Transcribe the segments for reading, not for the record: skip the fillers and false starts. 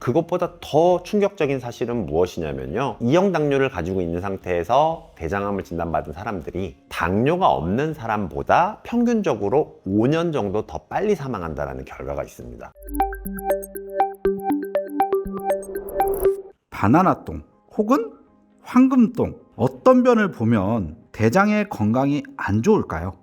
그것보다 더 충격적인 사실은 무엇이냐면요, 2형 당뇨를 가지고 있는 상태에서 대장암을 진단받은 사람들이 당뇨가 없는 사람보다 평균적으로 5년 정도 더 빨리 사망한다는 결과가 있습니다. 바나나똥 혹은 황금똥, 어떤 변을 보면 대장의 건강이 안 좋을까요?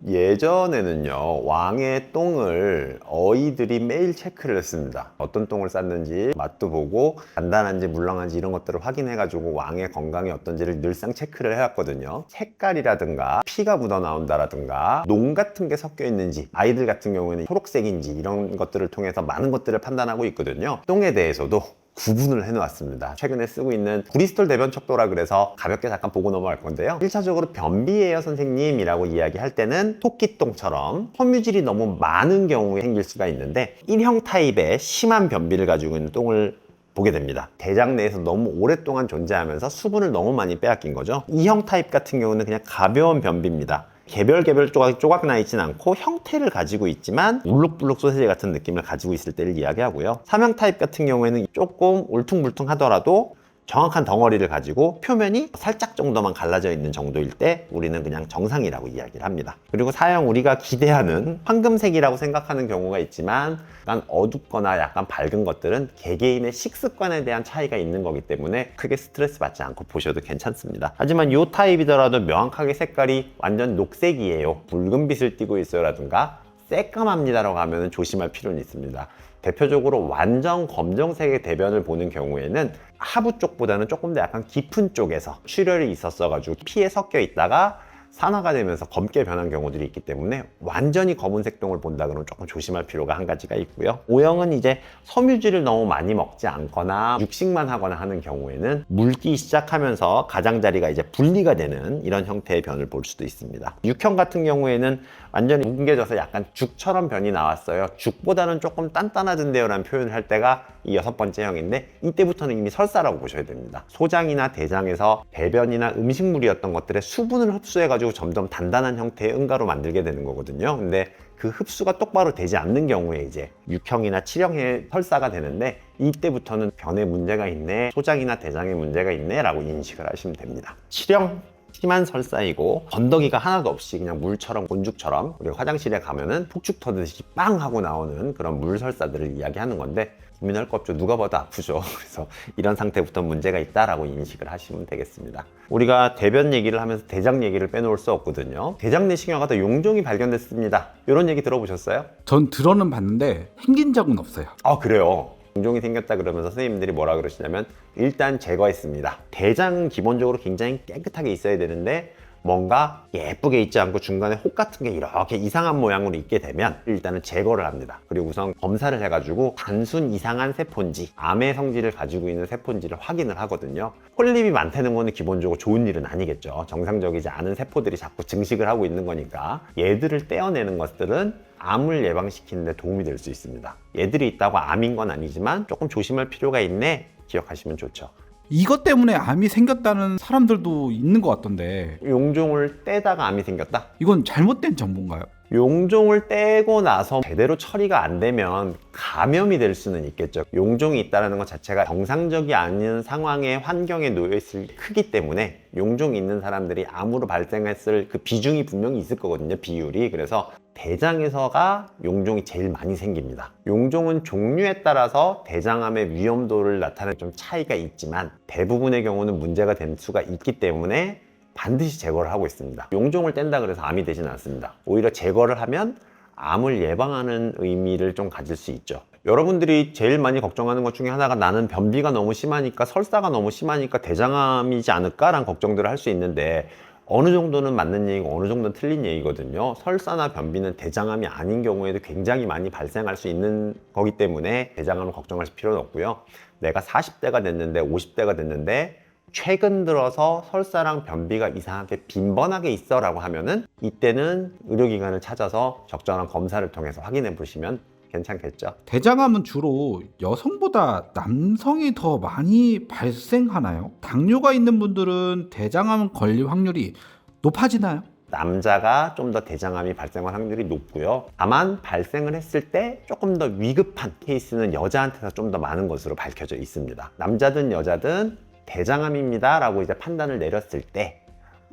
예전에는요, 왕의 똥을 어이들이 매일 체크를 했습니다. 어떤 똥을 쌌는지 맛도 보고 단단한지 물렁한지 이런 것들을 확인해 가지고 왕의 건강이 어떤지를 늘상 체크를 해왔거든요. 색깔이라든가 피가 묻어 나온다라든가 농 같은 게 섞여 있는지, 아이들 같은 경우에는 초록색인지 이런 것들을 통해서 많은 것들을 판단하고 있거든요. 똥에 대해서도 구분을 해놓았습니다. 최근에 쓰고 있는 브리스톨 대변 척도라 그래서 가볍게 잠깐 보고 넘어갈 건데요, 1차적으로 변비예요 선생님이라고 이야기할 때는 토끼똥처럼 섬유질이 너무 많은 경우에 생길 수가 있는데, 1형 타입의 심한 변비를 가지고 있는 똥을 보게 됩니다. 대장 내에서 너무 오랫동안 존재하면서 수분을 너무 많이 빼앗긴 거죠. 2형 타입 같은 경우는 그냥 가벼운 변비입니다. 개별 조각 나 있진 않고 형태를 가지고 있지만 울룩불룩 소세지 같은 느낌을 가지고 있을 때를 이야기하고요. 3형 타입 같은 경우에는 조금 울퉁불퉁 하더라도 정확한 덩어리를 가지고 표면이 살짝 정도만 갈라져 있는 정도일 때 우리는 그냥 정상이라고 이야기를 합니다. 그리고 4형, 우리가 기대하는 황금색이라고 생각하는 경우가 있지만 약간 어둡거나 약간 밝은 것들은 개개인의 식습관에 대한 차이가 있는 거기 때문에 크게 스트레스 받지 않고 보셔도 괜찮습니다. 하지만 이 타입이더라도 명확하게 색깔이 완전 녹색이에요, 붉은빛을 띠고 있어요 라든가 새까맣니다라고 하면 조심할 필요는 있습니다. 대표적으로 완전 검정색의 대변을 보는 경우에는 하부 쪽보다는 조금 더 약간 깊은 쪽에서 출혈이 있었어 가지고 피에 섞여 있다가 산화가 되면서 검게 변한 경우들이 있기 때문에 완전히 검은색 똥을 본다 그러면 조금 조심할 필요가 한 가지가 있고요. O형은 이제 섬유질을 너무 많이 먹지 않거나 육식만 하거나 하는 경우에는 물기 시작하면서 가장자리가 이제 분리가 되는 이런 형태의 변을 볼 수도 있습니다. 6형 같은 경우에는 완전히 뭉개져서 약간 죽처럼 변이 나왔어요. 죽보다는 조금 단단하던데요 라는 표현을 할 때가 이 6번째 형인데, 이때부터는 이미 설사라고 보셔야 됩니다. 소장이나 대장에서 배변이나 음식물이었던 것들의 수분을 흡수해가지고 점점 단단한 형태의 응가로 만들게 되는 거거든요. 근데 그 흡수가 똑바로 되지 않는 경우에 이제 6형이나 7형의 설사가 되는데, 이때부터는 변에 문제가 있네, 소장이나 대장에 문제가 있네 라고 인식을 하시면 됩니다. 7형 심한 설사이고 건더기가 하나도 없이 그냥 물처럼 곤죽처럼 우리가 화장실에 가면은 폭죽 터듯이 빵 하고 나오는 그런 물 설사들을 이야기하는 건데, 고민할 거 없죠. 누가 봐도 아프죠. 그래서 이런 상태부터 문제가 있다라고 인식을 하시면 되겠습니다. 우리가 대변 얘기를 하면서 대장 얘기를 빼놓을 수 없거든요. 대장 내시경하다 용종이 발견됐습니다. 이런 얘기 들어보셨어요? 전 들어는 봤는데 생긴 적은 없어요. 아, 그래요? 용종이 생겼다 그러면서 선생님들이 뭐라 그러시냐면 일단 제거했습니다. 대장은 기본적으로 굉장히 깨끗하게 있어야 되는데 뭔가 예쁘게 있지 않고 중간에 혹 같은 게 이렇게 이상한 모양으로 있게 되면 일단은 제거를 합니다. 그리고 우선 검사를 해가지고 단순 이상한 세포인지 암의 성질을 가지고 있는 세포인지를 확인을 하거든요. 폴립이 많다는 거는 기본적으로 좋은 일은 아니겠죠. 정상적이지 않은 세포들이 자꾸 증식을 하고 있는 거니까 얘들을 떼어내는 것들은 암을 예방시키는 데 도움이 될 수 있습니다. 얘들이 있다고 암인 건 아니지만 조금 조심할 필요가 있네 기억하시면 좋죠. 이것 때문에 암이 생겼다는 사람들도 있는 것 같던데, 용종을 떼다가 암이 생겼다? 이건 잘못된 정보인가요? 용종을 떼고 나서 제대로 처리가 안 되면 감염이 될 수는 있겠죠. 용종이 있다는 것 자체가 정상적이 아닌 상황의 환경에 놓여 있을 크기 때문에 용종이 있는 사람들이 암으로 발생했을 그 비중이 분명히 있을 거거든요, 비율이. 그래서 대장에서가 용종이 제일 많이 생깁니다. 용종은 종류에 따라서 대장암의 위험도를 나타내는 좀 차이가 있지만 대부분의 경우는 문제가 될 수가 있기 때문에 반드시 제거를 하고 있습니다. 용종을 뗀다 그래서 암이 되지는 않습니다. 오히려 제거를 하면 암을 예방하는 의미를 좀 가질 수 있죠. 여러분들이 제일 많이 걱정하는 것 중에 하나가 나는 변비가 너무 심하니까, 설사가 너무 심하니까 대장암이지 않을까라는 걱정들을 할 수 있는데, 어느 정도는 맞는 얘기고 어느 정도는 틀린 얘기거든요. 설사나 변비는 대장암이 아닌 경우에도 굉장히 많이 발생할 수 있는 거기 때문에 대장암을 걱정하실 필요는 없고요. 내가 40대가 됐는데 50대가 됐는데 최근 들어서 설사랑 변비가 이상하게 빈번하게 있어 라고 하면은 이때는 의료기관을 찾아서 적절한 검사를 통해서 확인해 보시면 괜찮겠죠. 대장암은 주로 여성보다 남성이 더 많이 발생하나요? 당뇨가 있는 분들은 대장암 걸릴 확률이 높아지나요? 남자가 좀 더 대장암이 발생할 확률이 높고요. 다만 발생을 했을 때 조금 더 위급한 케이스는 여자한테서 좀 더 많은 것으로 밝혀져 있습니다. 남자든 여자든 대장암입니다 라고 이제 판단을 내렸을 때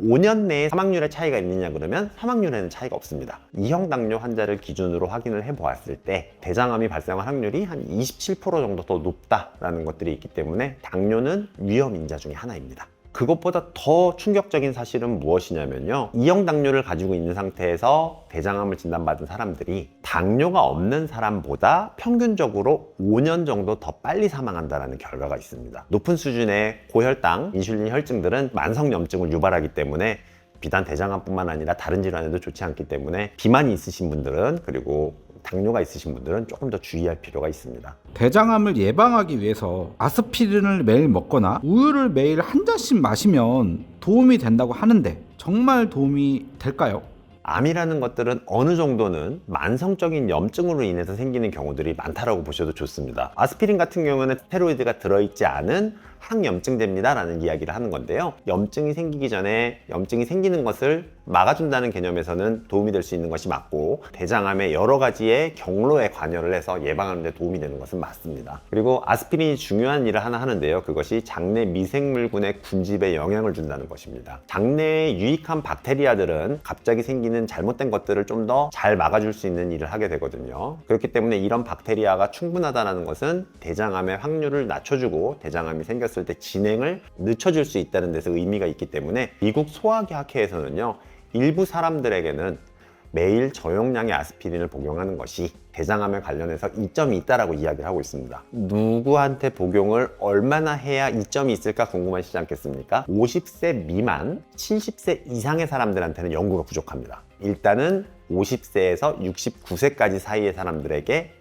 5년 내에 사망률의 차이가 있느냐 그러면 사망률에는 차이가 없습니다. 2형 당뇨 환자를 기준으로 확인을 해보았을 때 대장암이 발생할 확률이 한 27% 정도 더 높다라는 것들이 있기 때문에 당뇨는 위험 인자 중에 하나입니다. 그것보다 더 충격적인 사실은 무엇이냐면요, 2형 당뇨를 가지고 있는 상태에서 대장암을 진단받은 사람들이 당뇨가 없는 사람보다 평균적으로 5년 정도 더 빨리 사망한다는 결과가 있습니다. 높은 수준의 고혈당, 인슐린 혈증들은 만성염증을 유발하기 때문에 비단 대장암뿐만 아니라 다른 질환에도 좋지 않기 때문에 비만이 있으신 분들은, 그리고 당뇨가 있으신 분들은 조금 더 주의할 필요가 있습니다. 대장암을 예방하기 위해서 아스피린을 매일 먹거나 우유를 매일 한 잔씩 마시면 도움이 된다고 하는데 정말 도움이 될까요? 암이라는 것들은 어느 정도는 만성적인 염증으로 인해서 생기는 경우들이 많다라고 보셔도 좋습니다. 아스피린 같은 경우는 스테로이드가 들어있지 않은 항염증제입니다 라는 이야기를 하는 건데요, 염증이 생기기 전에 염증이 생기는 것을 막아준다는 개념에서는 도움이 될 수 있는 것이 맞고, 대장암의 여러 가지의 경로에 관여를 해서 예방하는 데 도움이 되는 것은 맞습니다. 그리고 아스피린이 중요한 일을 하나 하는데요, 그것이 장내 미생물군의 군집에 영향을 준다는 것입니다. 장내에 유익한 박테리아들은 갑자기 생기는 잘못된 것들을 좀 더 잘 막아줄 수 있는 일을 하게 되거든요. 그렇기 때문에 이런 박테리아가 충분하다는 것은 대장암의 확률을 낮춰주고 대장암이 생겼을 때 진행을 늦춰줄 수 있다는 데서 의미가 있기 때문에 미국 소화기학회에서는요, 일부 사람들에게는 매일 저용량의 아스피린을 복용하는 것이 대장암에 관련해서 이점이 있다라고 이야기를 하고 있습니다. 누구한테 복용을 얼마나 해야 이점이 있을까 궁금하시지 않겠습니까? 50세 미만, 70세 이상의 사람들한테는 연구가 부족합니다. 일단은 50세에서 69세까지 사이의 사람들에게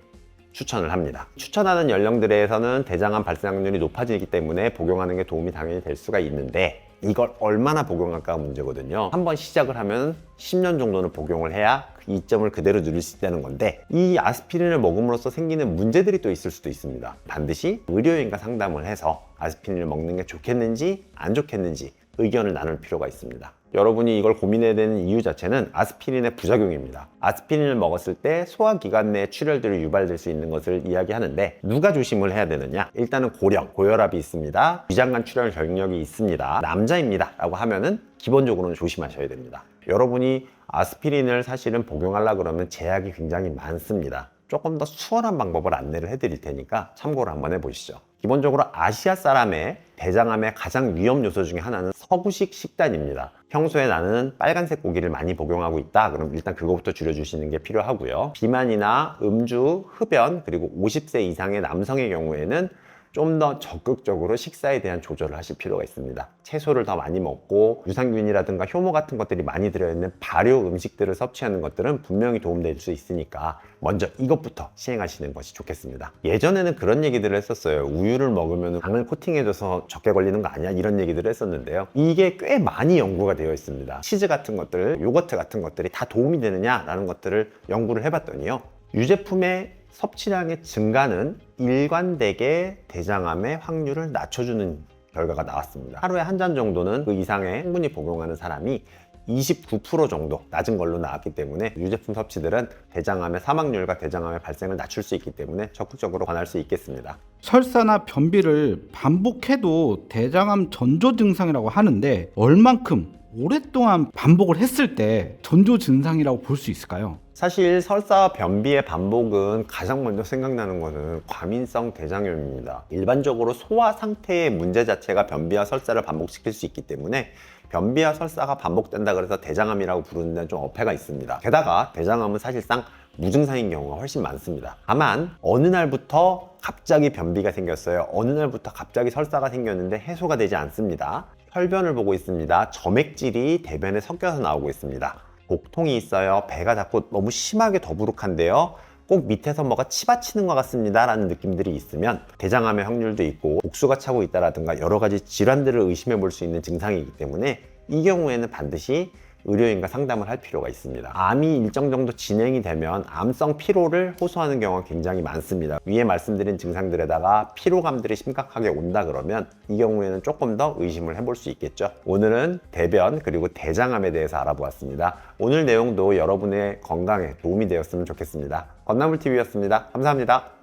추천을 합니다. 추천하는 연령들에서는 대장암 발생 확률이 높아지기 때문에 복용하는 게 도움이 당연히 될 수가 있는데, 이걸 얼마나 복용할까가 문제거든요. 한번 시작을 하면 10년 정도는 복용을 해야 그 이점을 그대로 누릴 수 있다는 건데, 이 아스피린을 먹음으로써 생기는 문제들이 또 있을 수도 있습니다. 반드시 의료인과 상담을 해서 아스피린을 먹는 게 좋겠는지 안 좋겠는지 의견을 나눌 필요가 있습니다. 여러분이 이걸 고민해야 되는 이유 자체는 아스피린의 부작용입니다. 아스피린을 먹었을 때 소화기관 내 출혈들이 유발될 수 있는 것을 이야기하는데, 누가 조심을 해야 되느냐? 일단은 고령, 고혈압이 있습니다, 위장관 출혈 경력이 있습니다, 남자입니다 라고 하면은 기본적으로는 조심하셔야 됩니다. 여러분이 아스피린을 사실은 복용하려고 그러면 제약이 굉장히 많습니다. 조금 더 수월한 방법을 안내를 해드릴 테니까 참고를 한번 해보시죠. 기본적으로 아시아 사람의 대장암의 가장 위험 요소 중에 하나는 서구식 식단입니다. 평소에 나는 빨간색 고기를 많이 복용하고 있다, 그럼 일단 그거부터 줄여주시는 게 필요하고요. 비만이나 음주, 흡연, 그리고 50세 이상의 남성의 경우에는 좀 더 적극적으로 식사에 대한 조절을 하실 필요가 있습니다. 채소를 더 많이 먹고 유산균이라든가 효모 같은 것들이 많이 들어있는 발효 음식들을 섭취하는 것들은 분명히 도움될 수 있으니까 먼저 이것부터 시행하시는 것이 좋겠습니다. 예전에는 그런 얘기들을 했었어요. 우유를 먹으면 당을 코팅해줘서 적게 걸리는 거 아니야? 이런 얘기들을 했었는데요, 이게 꽤 많이 연구가 되어 있습니다. 치즈 같은 것들, 요거트 같은 것들이 다 도움이 되느냐라는 것들을 연구를 해봤더니요, 유제품의 섭취량의 증가는 일관되게 대장암의 확률을 낮춰주는 결과가 나왔습니다. 하루에 한 잔 정도는 그 이상의 충분히 복용하는 사람이 29% 정도 낮은 걸로 나왔기 때문에 유제품 섭취들은 대장암의 사망률과 대장암의 발생을 낮출 수 있기 때문에 적극적으로 권할 수 있겠습니다. 설사나 변비를 반복해도 대장암 전조 증상이라고 하는데, 얼만큼 오랫동안 반복을 했을 때 전조 증상이라고 볼 수 있을까요? 사실 설사와 변비의 반복은 가장 먼저 생각나는 것은 과민성 대장염입니다. 일반적으로 소화 상태의 문제 자체가 변비와 설사를 반복시킬 수 있기 때문에 변비와 설사가 반복된다 그래서 대장암이라고 부르는 데는 좀 어폐가 있습니다. 게다가 대장암은 사실상 무증상인 경우가 훨씬 많습니다. 다만 어느 날부터 갑자기 변비가 생겼어요, 어느 날부터 갑자기 설사가 생겼는데 해소가 되지 않습니다. 혈변을 보고 있습니다. 점액질이 대변에 섞여서 나오고 있습니다. 복통이 있어요. 배가 자꾸 너무 심하게 더부룩한데요, 꼭 밑에서 뭐가 치받치는 것 같습니다 라는 느낌들이 있으면 대장암의 확률도 있고, 복수가 차고 있다라든가 여러 가지 질환들을 의심해 볼 수 있는 증상이기 때문에 이 경우에는 반드시 의료인과 상담을 할 필요가 있습니다. 암이 일정 정도 진행이 되면 암성 피로를 호소하는 경우가 굉장히 많습니다. 위에 말씀드린 증상들에다가 피로감들이 심각하게 온다 그러면 이 경우에는 조금 더 의심을 해볼 수 있겠죠. 오늘은 대변 그리고 대장암에 대해서 알아보았습니다. 오늘 내용도 여러분의 건강에 도움이 되었으면 좋겠습니다. 건나물TV였습니다. 감사합니다.